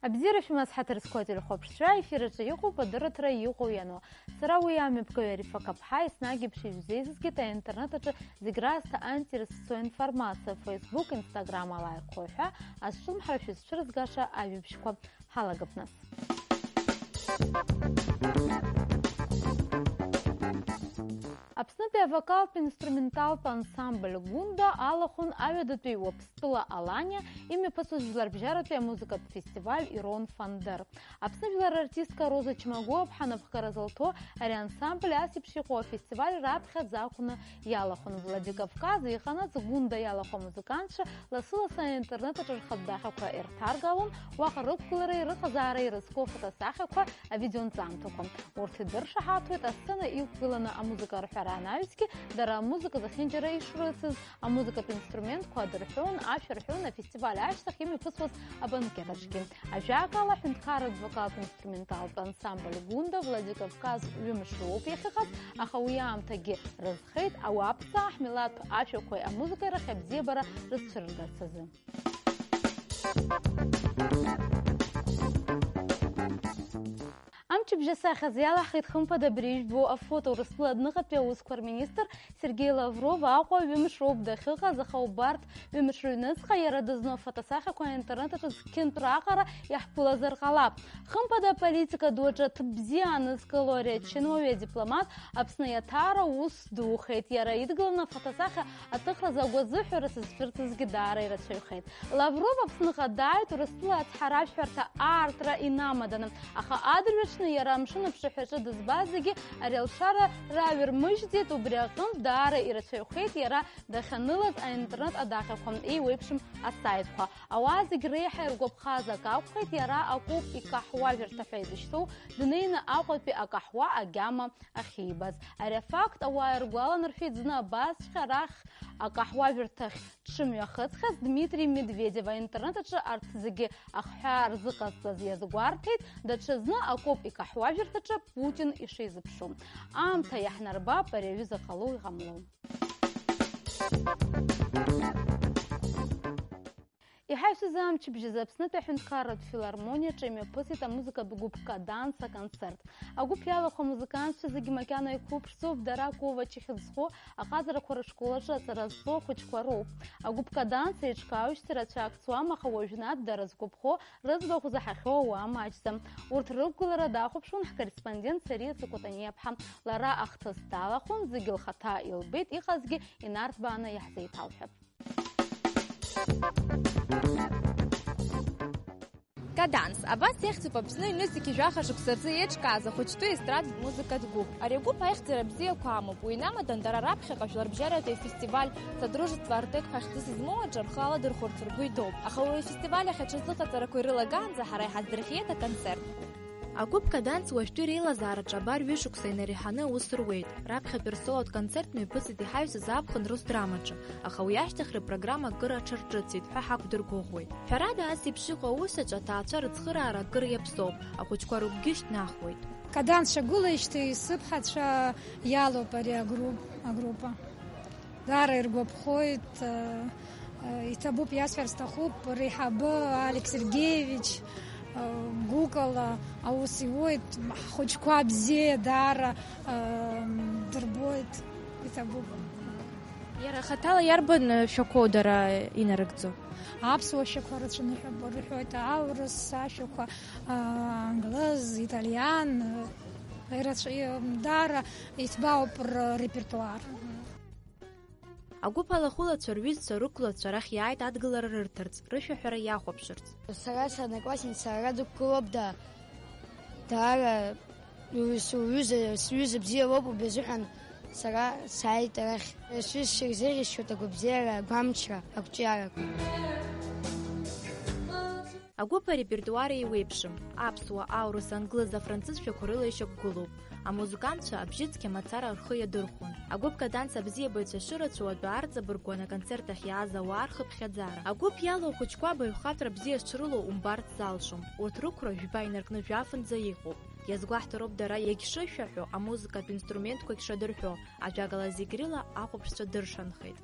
Абзира шәмазҳаҭыр сқәаҵәир хәаԥшцәа ефираҿы иҟоуп адырраҭара иҟоу иану. Сара уи амҩаԥгаҩ Арифа Каԥҳа еснагь еиԥш ишәзеизызгеит аинтернет аҿы зегь раасҭа антиресурсу информациа Facebook, Instagram ала ирхоу ҳәа азҿлымҳара шәызцәырызгаша ажәабжьқәа ҳалагап нас. Аԥснытәи авокалтә инструменталтә ансамбль Гунда алахәын аҩадатәи Уаԥстәыла Аланиа имҩаԥысуаз жәларбжьаратәи амузыкатә фестиваль Ирон Фандер. Аԥсны жәлар артистка Роза Чмагәы-ԥҳа напхгара зылҭо ари ансамбль ас еиԥш иҟоу афестиваль раԥхьаӡа акәны иалахәын. Владикавказ иҟанаҵ Гунда иалахәу амузыкантцәа лассы-лассы аинтернет аҿы рхатә дахьақәа ирҭаргалон, уаҟа рықәгылара, ирыҟазаара ирызку фотосахьақәа, авидеонҵамҭақәа. Урҭ идыршаҳаҭуеит асцена иқәгыланы амузыка рҳәара анаҩсгьы, дара амузыка зехьынџьара ишрыцыз амузыкатә инструментқәа адырҳәон, ашәа рҳәон афестиваль ашьҭахь имҩаԥысуаз абанкет аҿгьы. Ажәакала ҳәынҭқарратә вокалтә инструменталтә ансамбль Гунда Владикавказ ҩымш роуп иахьыҟаз, аха уи аамҭагьы рызхеит ауааԥсаа ҳмилаҭтә ашәақәеи амузыкеи рахь абзиабара рызцәырыргарц азы. Амчыбжьасахьаз иалаҳхит хымԥада абри ижәбо афото. Урыстәыла адныҟатәи аусқәа рминистр Сергей Лавров Аҟәа ҩымш роуп дахьыҟаз, аха убарҭ ҩымш рыҩнуҵҟа иара дызну афотосахьақәа аинтернет аҿы зқьынтә раҟара иаҳԥылазар ҟалап. Хымԥада аполитика ду аҿы аҭыԥ бзиа анызкыло ари ачынуаҩ адипломат Аԥсны иаҭаара ус духеит. Иара идгыланы афотосахьа аҭыхразы агәазыҳәара сызцәырҵызгьы даара ирацәаҩхеит. Лавров Аԥсныҟа дааит Урыстәыла ацҳаражәҳәарҭа аартра инамаданы, аха адырҩаҽны иара амшын аԥшаҳәаҿы дызбаз зегьы ари алшара раҩырмыжьӡеит. Убри аҟнытә даара ирацәаҩхеит иара дахьанылаз аинтернет адаҟьақәа, еиуеиԥшым асайтқәа. Ауаа зегь реиҳа иргәаԥхаз ак акәхеит, иара акәыp икаҳуажәырҭа ҳәа изышьҭоу днеины Аҟәатәи акаҳуа агьама ахьибаз. Ари афакт ауаа иргәаланаршәеит зны абасҵәҟьа арахь акаҳуажәырҭахь дшымҩахыҵхьаз Дмитрий Медведев. Аинтернет аҿы арҭ зегьы ахҳәаа рзыҟазҵаз иазгәарҭеит, даҽазны акәыp икаҳуажәырҭаҿы Путин ишизыԥшу. Аамҭа иаҳнарбап ари аҩыза ҟало иҟамло. Иҳаҩсыз амчыбжьазы Аԥснытәи аҳәынҭқарратә филармониаҿы имҩаԥысит амузыкатә гәыԥ Каданс аконцерт. Агәыԥ иалахәу амузыкантцәа зегьы макьана иқәыԥшӡоуп, дара Ковач ихьыӡхо аҟазарақәа рышкол аҿы аҵара зҵо ахәыҷқәа роуп. Агәыԥ Каданс еиҿкааҩшьҭа рацәак ҵуам, аха уажәнатә дара згәаԥхо рыӡбахә заҳахьоу ауаа маҷӡам. Урҭ рықәгылара дахәаԥшуан ҳкорреспондент Сариа Цикәатаниаԥҳа. Лара ахҭыс далахәын, зегьы лхаҭа илбеит, иҟазгьы инарҭбааны иаҳзеиҭалҳәап. Каданс абас иахьӡуп Аԥсны аҩнызқь ижәаха шықәса рзы еиҿкааз ахәыҷтәы естрадатә музыкатә гәыԥ. Ари агәыԥ аихьӡара бзиақәа амоуп. Уи инамадан дара раԥхьаҟа жәларбжьаратәи афестиваль Содружество Артек ҳәа хьӡыс змоу аҿы рхы аладырхәырц ргәы идоуп. Аха уи афестиваль ахь аҽазыҟаҵарақәа ирылагаанӡа ҳара иҳаздырхиеит аконцерт. Агәыԥ Каданс уажәтәи реилазаараҿы абар ҩышықәса инареиҳаны аус руеит. Раԥхьатәи рсолотә концерт мҩаԥысит иҳаҩсыз аԥхын Русдрамаҿы, аха уи ашьҭахь рпрограмма акыр аҽарҿыцит ҳәа ҳақәдыргәыӷуеит. Ҳәарада ас еиԥш иҟоу аусаҿы аҭаацәа рыцхыраара акыр иаԥсоуп, ахәыҷқәа рыгәгьы шьҭнахуеит. Каданс шагәылеижьҭеи сыԥҳацәа иалоуп ари агруппа. Даара иргәаԥхоит, иҭабуп, иасҳәар сҭахуп, реиҳабы Алекс Сергеевич Гукала аус иуеит, ҳхәыҷқәа бзиа даара дырбоит, иҭабуп. Иара хаҭала иарбан шәақәоу дара инарыгӡо? Аԥсуа шәақәа рацәаны рҳәоит, аурыс ашәақәа, англыз, италиан, даара иҭбаауп ррепертуар. Агәыԥ алахәылацәа рҩызцәа рықәлацәа арахь иааит адгылара рырҭарц, рышәаҳәара иахәаԥшырц. Сара саанаклассница ара дықәгылоуп, даара сҩыза бзиа лоуп, убри азыҳәан сара сааит арахь. Сҩызцәа ирзеиӷьасшьоит агәабзиара, агәамчра, ақәҿиарақәа. Агәыԥ арепертуар еиуеиԥшым. Аԥсуа, аурыс, англыз, афранцызшәақәа рыла ишьақәгылоуп. Амузыкантцәа абжьыцқьа мацара рхы иадырхәон. Агәыԥ Каданс абзиабаҩцәа шырацәоу адәы аарҵабыргуан аконцерт ахь иааз ауаа рхыԥхьаӡара. Агәыԥ иалоу ахәыҷқәа абаҩхатәра бзиа шрылоу умбарц залшом. Урҭ рықәра жәба инаркны жәафынӡа иҟоуп. Иазгәаҳҭароуп дара иагьшышәаҳәо, амузыкатә инструментқәагь шадырҳәо, ажәакала зегь рыла ахәаԥшцәа дыршанхеит.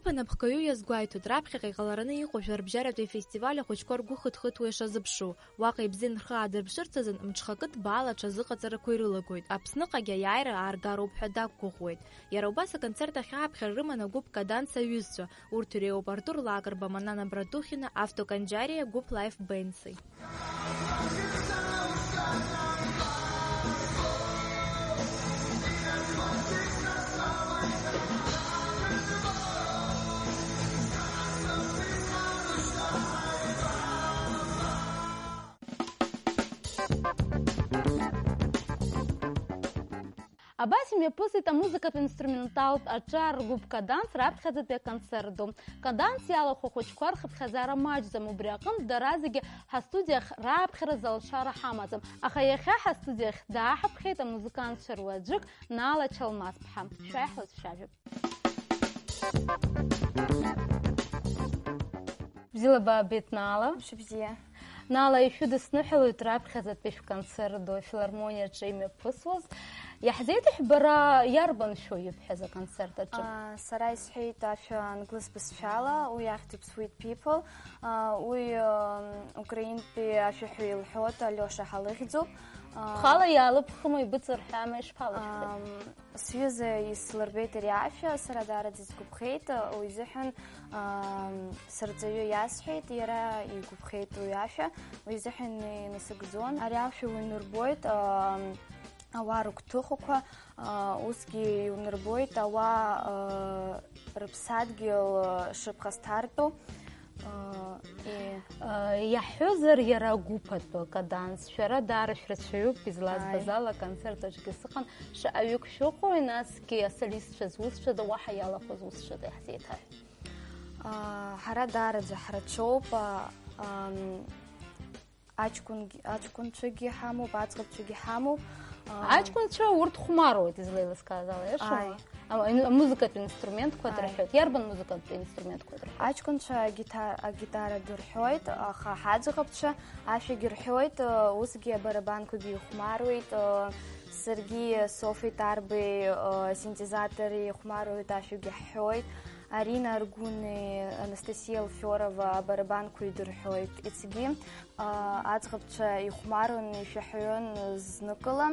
Агәыԥ анапхгаҩы иазгәаиҭоит, раԥхьаҟа иҟалараны иҟоу шәарбжьаратәи афестиваль ахәыҷқәа ргәы хыҭхыҭуа ишазыԥшу. Уаҟа ибзиан рхы аадырԥшырц азын мҽхакы ҭбаала аҽазыҟаҵарақәа ирылагоит. Аԥсныҟагьы аиааира ааргароуп ҳәа дақәгәыӷуеит. Иара убас аконцерт ахь ааԥхьара рыман агәыԥ Каданс аҩызцәа. Урҭ иреиуоуп Артур Лакрба, Манана Братухина, Автоканџьариа, Гәыԥ Лайф Бенси. Абас имҩаԥысит амузыкатә инструменталтә аҿар ргәыԥ Каданс раԥхьаӡатәи аконцерт ду. Каданс иалахәу ахәыҷқәа рхыԥхьаӡара маҷӡам, убри аҟнытә дара зегьы ҳастудиах раԥхьараз алшара ҳамаӡам. Аха иахьа ҳастудиах дааҳаԥхьеит амузыкантцәа руаӡәык Нала Чалмаз-ԥҳа. Шәаиҳауа дшәажәап. Бзиала баабеит, Нала. Шәыбзиа. Нала, ишәыдысныҳәалоит раԥхьаӡатәи шәконцерт ду афилармониаҿы имҩаԥысуаз. Иаҳзеиҭаҳә бара иарбан шәу ибҳәаз аконцерт аҿы? Сара исҳәеит ашәа англыз бызшәала, уи ахьӡуп Sweet People, уи украинтәи ашәаҳәаҩ илҳәоит Алиоша ҳалыхьӡуп. Бхала иаалыбхыма, ибыҵырҳәама, ишԥалышәхеит? Сҩыза ислырбеит ари ашәа, сара даараӡа сгәаԥхеит, уи изыҳәан сырҵаҩы иасҳәеит, иара игәаԥхеит уи ашәа, уи изыҳәан инасыгӡон. Ари ашәа уинырбоит ауаа рыгәҭыхақәа, усгьы иунарбоит ауаа рыԥсадгьыл шыԥхасҭартәу. Иаҳҳәозар, иара агәыԥатәу Каданс, шәара даара шәрацәаҩуп, излазбаз ала аконцерт аҿгьы сыҟан, шаҟаҩык шәыҟои, насгьы асолистцәа зусҭцәада, уаҳа иалахәыз усҭцәада иаҳзеиҭаҳә? Ҳара даараӡа ҳрацәоуп, аҷкәынцәагьы ҳамоуп, аӡӷабцәагьы ҳамоуп. Аҷкәынцәа урҭ хәмаруеит, излеилыскааз ала, иашама? Амузыкатә инструментқәа дырҳәоит. Иарбан музыкатә инструментқәа дырҳәоит? Аҷкәынцәа агитара дырҳәоит, аха ҳаӡӷабцәа ашәагьы рҳәоит, усгьы абарабанқәагьы ихәмаруеит, саргьы Софи Тарбеи синтезатори ихәмаруеит, ашәагьы ҳҳәоит. Арина Аргуни, Анастасия Алфиорова абарабанқәа идырҳәоит. Иҵегьы аӡӷабцәа ихәмарун, ишәаҳәаҩын зныкыла.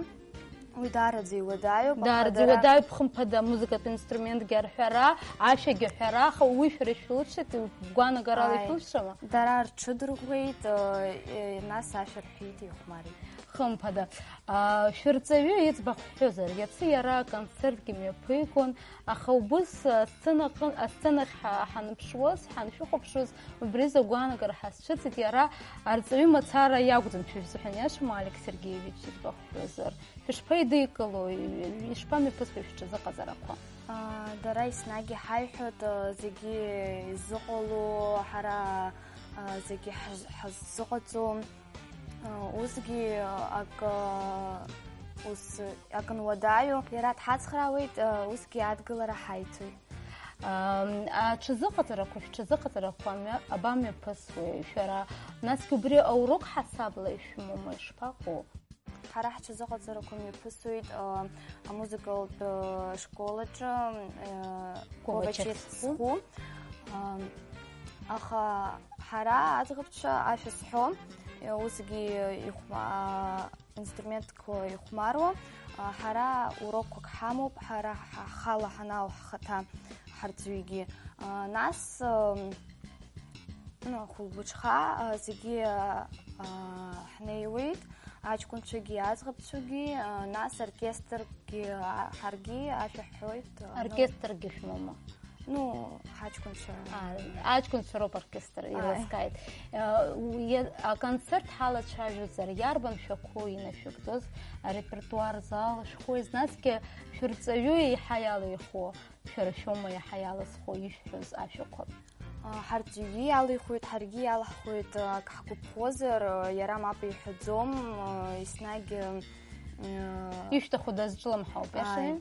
Уи даараӡа иуадаҩуп. Даараӡа иуадаҩуп, хымԥада амузыкатә инструментгьы арҳәара, ашәагьы аҳәара, аха уи шәара ишәылшеит, гәанагарала ишәылшама? Дара рҽыдырӷәӷәеит, нас ашәа рҳәеит, ихәмарит. Хымԥада, шәырҵаҩы иӡбахә ҳҳәозар, иацы иара аконцертгьы мҩаԥигон, аха убыс асценахь ҳанԥшуаз, ҳаншәыхәаԥшуаз, убри загәанагара ҳазцәыӡит, иара арҵаҩы мацара иакәӡам, шәызҳәан иашама, Алек Сергеевич иӡбахә ҳҳәозар? Шәышԥаидикыло, ишԥамҩаԥысуеи шәҽазыҟаҵарақәа? Дара еснагь иҳаиҳәоит, зегьы изыҟало, ҳара зегьы ҳаззыҟаҵо. Усгьы ак нуадаҩу, иара дҳацхраауеит, усгьы адгылара ҳаицәоит. Аҽазыҟаҵарақәа, шәҽазыҟаҵарақәа абамҩаԥысуеи шәара? Насгьы убри аурок ҳасабла ишәымоума, ишԥаҟоу? Ҳара ҳҽазыҟаҵарақәа мҩаԥысуеит амузыкалтә школаҿы, Ковачевску. Аха ҳара аӡӷабцәа ашәа зҳәо, усгьы инструментқәа ихәмаруа, ҳара урокқәак ҳамоуп, ҳара ҳхала ҳанаау ҳхаҭа ҳарҵаҩгьы. Нас хәылбыҽха зегьы ҳнеиуеит, аҷкәынцәагьы, аӡӷабцәагьы, нас оркестргьы ҳаргьы ашәа ҳҳәоит. Оркестргьы шәмоума? Ҳаҷкәынцәа. Аҷкәынцәа роуп оркестр иласкааит. Аконцерт ҳалацәажәозар, иарбан шәақәу инашәыгӡоз арепертуар зал шәхәыз, насгьы шәырҵаҩы еиҳа иалихуа, шәара шәоума иаҳа иалызхуа ишәҳәоз ашәақәа? Ҳарҵаҩгьы иалихуеит, ҳаргьы иалаҳхуеит, ак ҳгәаԥхозар, иара мап иҳәаӡом, еснагь ишәҭаху дазҿлымҳауп, иашами?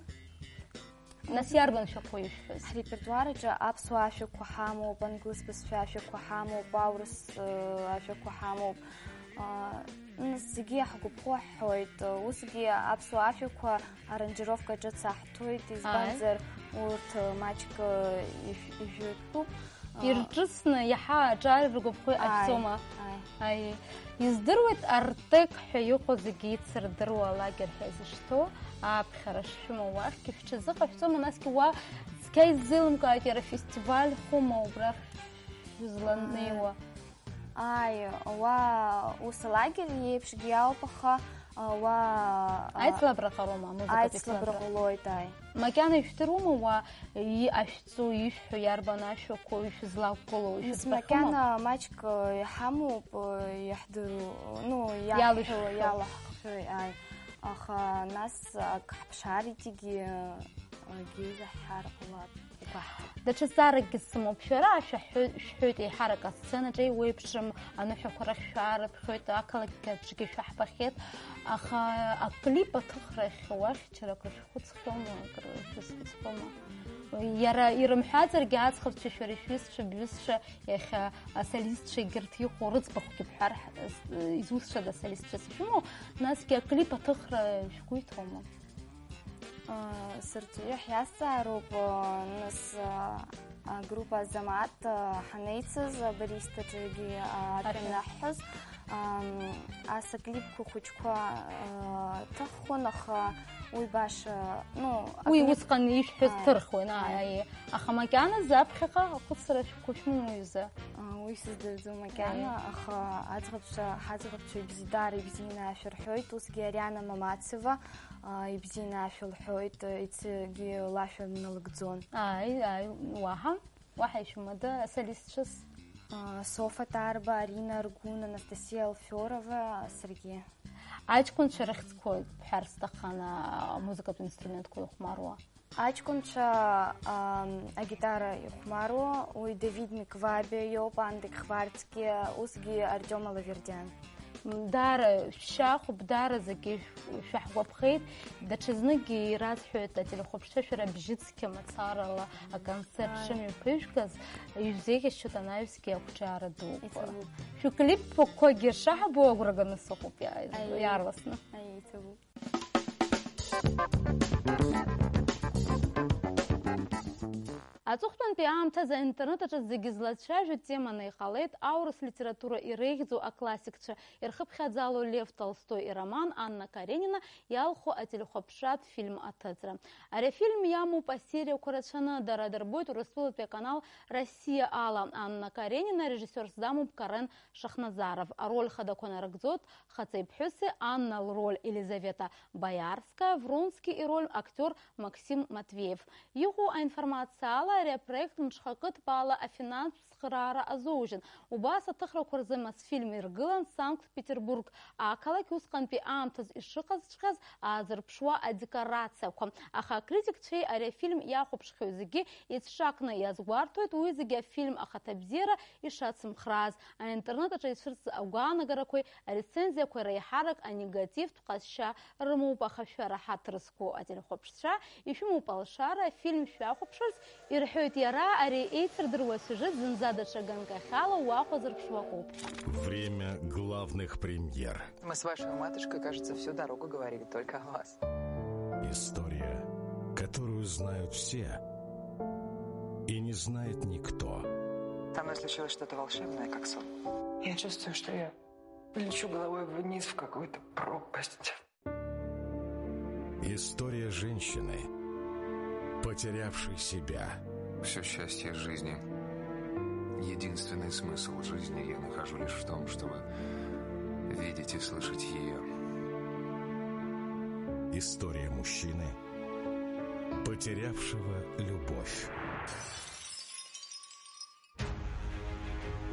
Нас иарбан шәақәу ишәҳәоз? Ҳрепертуар аҿы аԥсуа ашәақәа ҳамоуп, англыз бызшәа ашәақәа ҳамоуп, аурыс ашәақәа ҳамоуп, зегьы иаҳгәыԥхо ҳҳәоит, усгьы аԥсуа афҩқәа аранџировка ҿыц аҳҭоит, избанзар урҭ маҷк ижәытәуп. Ирҿыцны иаҳа аҿар ргәыԥхо иҟаҳҵома? Издыруеит Артек ҳәа иҟоу зегьы ицырдыруа алагер ҳәа изышьҭоу аԥхьара шшәымоу уахьгьы шәҽазыҟашәҵома, насгьы уа цқьа иззеилымкааит иара фестиваль хәыма убра шәызланеиуа? Уа ус алагер иеиԥшгьы иауп, аха уа аицлабра ҟароума, амузыкатә аицлабра ҟалоит, макьана ишәдыруама уа ашәҵу, ишәҳәо, иарбан ашәақәоу, ишәызлақәгылоу, макьана маҷк иҳамоуп, иаҳдыру, иалаҳхьоит, аха нас ак ҳԥшааритигьы изаҳҳар ҟалап. Даҽазааракгьы сымоуп, шәара шәҳәоит еиҳарак асценаҿ еиуеиԥшым, аныҳәақәа рахь шәаарыԥхьоит, ақалақь аҿгьы шәаҳбахьеит, аха аклип аҭыхрахь уахь џьара акры шәхәыцхьома, акры шәызхәыцхьома? Иара ирымҳәаӡаргьы аӡӷабцәа, шәара шәҩызцәа, бҩызцәа, иахьа асолистцәа егьырҭ иҟоу рыӡбахәгьы бҳәар изусшада асолистцәа шәымоу, насгьы аклип аҭыхра шәгәы иҭоума? Сырҵаҩы ҳиазҵаароуп, нас агруппа Азамат ҳанеицыз баристаҿгьы атәанаҳҳәоз, ас аклипқәа хәыҷқәа ҭыххон, аха уи баша, уи усҟан ишәҳәоз ҭырхуан, аха макьаназы аԥхьаҟа ахәыцра шәқәа шәмоуиза? Уи сыздырӡом макьана, аха ҳаӡӷабцәа ибзиара ибзианы ашәырҳәоит, усгьы Ариана Мамацева ибзианы ашәа лҳәоит, иҵегьы лашәа налыгӡон. Уаҳа ишәымада асолистцәас? Софа Тарба, Арина Аргун, Анастасия Алфиорова, саргьы. Аҷкәынцәа рыхьӡқәа бҳәар сҭаххан амузыкатә инструментқәа ихәмаруа? Аҷкәынцәа агитара ихәмаруа, уи Давид Миквабиа иоуп, Андек Хварцки, усгьы Артиом Алавердиан. Даара шәшьахәуп, даара зегьы шәаҳгәаԥхеит, даҽазныкгьы иразҳәоит ателехәаԥшцәа шәара бжьыцқьа мацарала аконцерт шымҩаԥыжәгаз, ишәзеиӷьасшьоит анаҩсгьы ақәҿиара дуп. Шәклипқәагьы шаҳбо агәра ганы сыҟоуп иаарласны. Иҵабуп. Аҵыхәтәантәи аамҭазы аинтернет аҿы зегьы злацәажәо теманы иҟалеит аурыс литература иреиӷьӡоу аклассикцәа ирхыԥхьаӡало Лев Толстой ироман Анна Каренина иалху ателехәаԥшратә фильм аҭыҵра. Ари афильм иамоуп асериақәа рацәаны, дара дырбоит Урыстәылатәи аканал Россия ала. Анна Каренина режиссерс дамоуп Карен Шахназаров. Ароль хадақәа нарыгӡоит хаҵаиԥҳәыси, Анна лроль Елизавета Боярская, Вронский ироль актер Максим Матвеев. Иҟоу аинформациа ала ари апроект мҽхакыҭбаала афинансцхыраара азоужьын. Убас аҭыхрақәа рзы Мосфильм иргылан Санкт-Петербург ақалақь усҟантәи аамҭаз ишыҟазҵәҟьаз аазырԥшуа адекорациақәа. Аха акритикцәеи ари афильм иахәаԥшхьоу зегьы еицҿакны иазгәарҭоит уи зегьы афильм ахаҭабзиара ишацымхрааз. Аинтернет аҿы ицәырҵыз агәаанагарақәеи арецензиақәеи реиҳарак анегативтә ҟазшьа рымоуп, аха шәара ҳаҭрысқәоу ателехәаԥшцәа ишәымоуп алшара афильм шәахәаԥшырц ирҳәоит иара ари еицырдыруа сюжет зынӡа даҽа ганкахьала уахәазырԥшуа ауп. Время главных премьер. Мы с вашей матушкой, кажется, всю дорогу говорили только о вас. История, которую знают все и не знает никто. Со мной случилось что-то волшебное, как сон. Я чувствую, что я лечу головой вниз в какую-то пропасть. История женщины, потерявшей себя. Все счастье жизни, единственный смысл жизни я нахожу лишь в том, чтобы видеть и слышать ее. История мужчины, потерявшего любовь.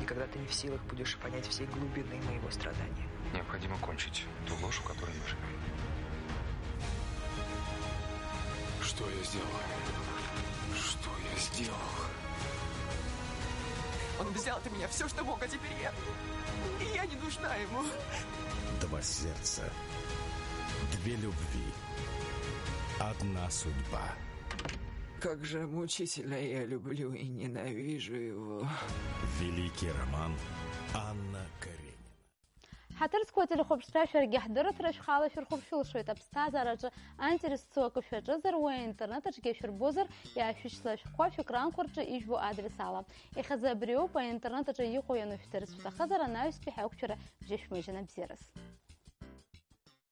Никогда ты не в силах будешь понять всей глубины моего страдания. Необходимо кончить ту ложь, в которой мы живем. Что я сделал? Что я сделал? Он взял от меня все, что мог, а теперь я не нужна ему. Два сердца, две любви, одна судьба. Как же мучительно я люблю и ненавижу его. Великий роман Анна Каренина. ҳаҭырцқәа ателехәаԥштра шәаргьы ҳдырыҭра шәхала шәырхәаԥшылшоит аԥсҭазаараҿы антерес ҵу акы шәаҿызар, уи аинтернет аҿгьы шәырбозар, иаашәышьҭла шәҟәқәа шәыкранқәа рҿы ижәбо адрес ала. Ихазы абри ауп аинтернет аҿы иҟоу ианышәҭарц шәҭахызар, анаҩстәи ҳаиқәшәара бжьышәмыжьын. Абзиарас.